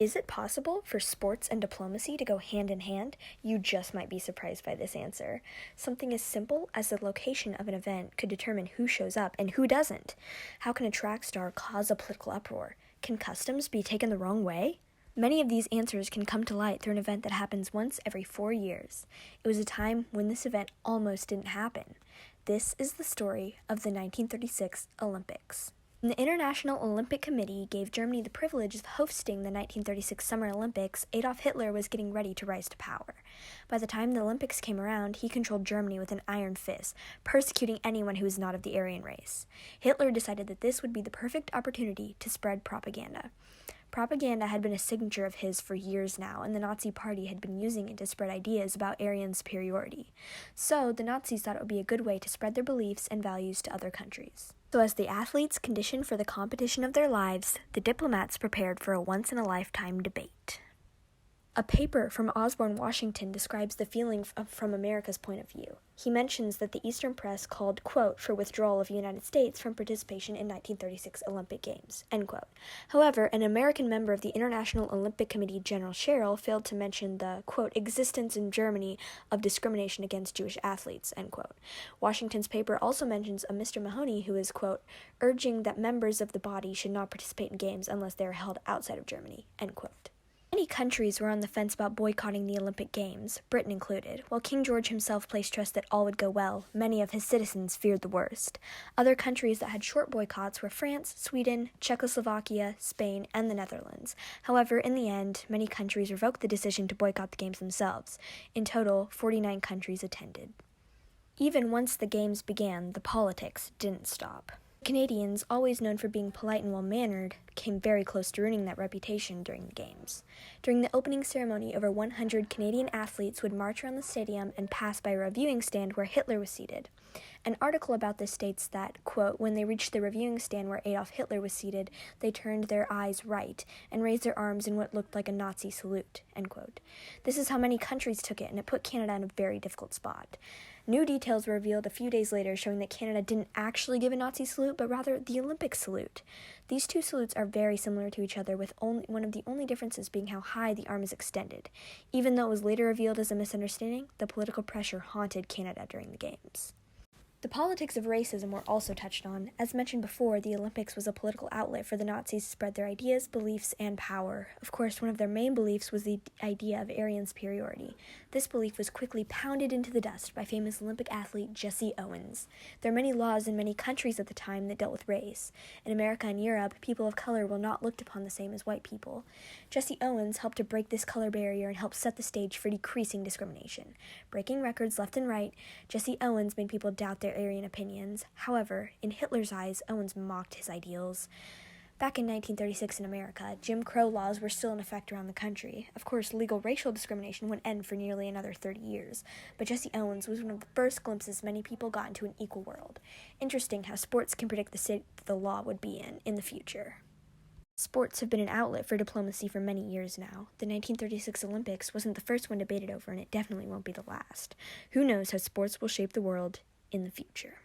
Is it possible for sports and diplomacy to go hand in hand? You just might be surprised by this answer. Something as simple as the location of an event could determine who shows up and who doesn't. How can a track star cause a political uproar? Can customs be taken the wrong way? Many of these answers can come to light through an event that happens once every 4 years. It was a time when this event almost didn't happen. This is the story of the 1936 Olympics. The International Olympic Committee gave Germany the privilege of hosting the 1936 Summer Olympics. Adolf Hitler was getting ready to rise to power. By the time the Olympics came around, he controlled Germany with an iron fist, persecuting anyone who was not of the Aryan race. Hitler decided that this would be the perfect opportunity to spread propaganda. Propaganda had been a signature of his for years now, and the Nazi Party had been using it to spread ideas about Aryan superiority. So, the Nazis thought it would be a good way to spread their beliefs and values to other countries. So as the athletes conditioned for the competition of their lives, the diplomats prepared for a once-in-a-lifetime debate. A paper from Osborne, Washington describes the feeling from America's point of view. He mentions that the Eastern press called, quote, for withdrawal of the United States from participation in 1936 Olympic Games, end quote. However, an American member of the International Olympic Committee, General Sherrill, failed to mention the, quote, existence in Germany of discrimination against Jewish athletes, end quote. Washington's paper also mentions a Mr. Mahoney who is, quote, urging that members of the body should not participate in games unless they are held outside of Germany, end quote. Many countries were on the fence about boycotting the Olympic Games, Britain included. While King George himself placed trust that all would go well, many of his citizens feared the worst. Other countries that had short boycotts were France, Sweden, Czechoslovakia, Spain, and the Netherlands. However, in the end, many countries revoked the decision to boycott the Games themselves. In total, 49 countries attended. Even once the Games began, the politics didn't stop. Canadians, always known for being polite and well-mannered, came very close to ruining that reputation during the Games. During the opening ceremony, over 100 Canadian athletes would march around the stadium and pass by a reviewing stand where Hitler was seated. An article about this states that, quote, when they reached the reviewing stand where Adolf Hitler was seated, they turned their eyes right and raised their arms in what looked like a Nazi salute, end quote. This is how many countries took it, and it put Canada in a very difficult spot. New details were revealed a few days later showing that Canada didn't actually give a Nazi salute, but rather the Olympic salute. These two salutes are very similar to each other, with one of the only differences being how high the arm is extended. Even though it was later revealed as a misunderstanding, the political pressure haunted Canada during the Games. The politics of racism were also touched on. As mentioned before, the Olympics was a political outlet for the Nazis to spread their ideas, beliefs, and power. Of course, one of their main beliefs was the idea of Aryan superiority. This belief was quickly pounded into the dust by famous Olympic athlete Jesse Owens. There are many laws in many countries at the time that dealt with race. In America and Europe, people of color were not looked upon the same as white people. Jesse Owens helped to break this color barrier and helped set the stage for decreasing discrimination. Breaking records left and right, Jesse Owens made people doubt their Aryan opinions. However, in Hitler's eyes, Owens mocked his ideals. Back in 1936 in America, Jim Crow laws were still in effect around the country. Of course, legal racial discrimination wouldn't end for nearly another 30 years, but Jesse Owens was one of the first glimpses many people got into an equal world. Interesting how sports can predict the state the law would be in the future. Sports have been an outlet for diplomacy for many years now. The 1936 Olympics wasn't the first one debated over, and it definitely won't be the last. Who knows how sports will shape the world in the future.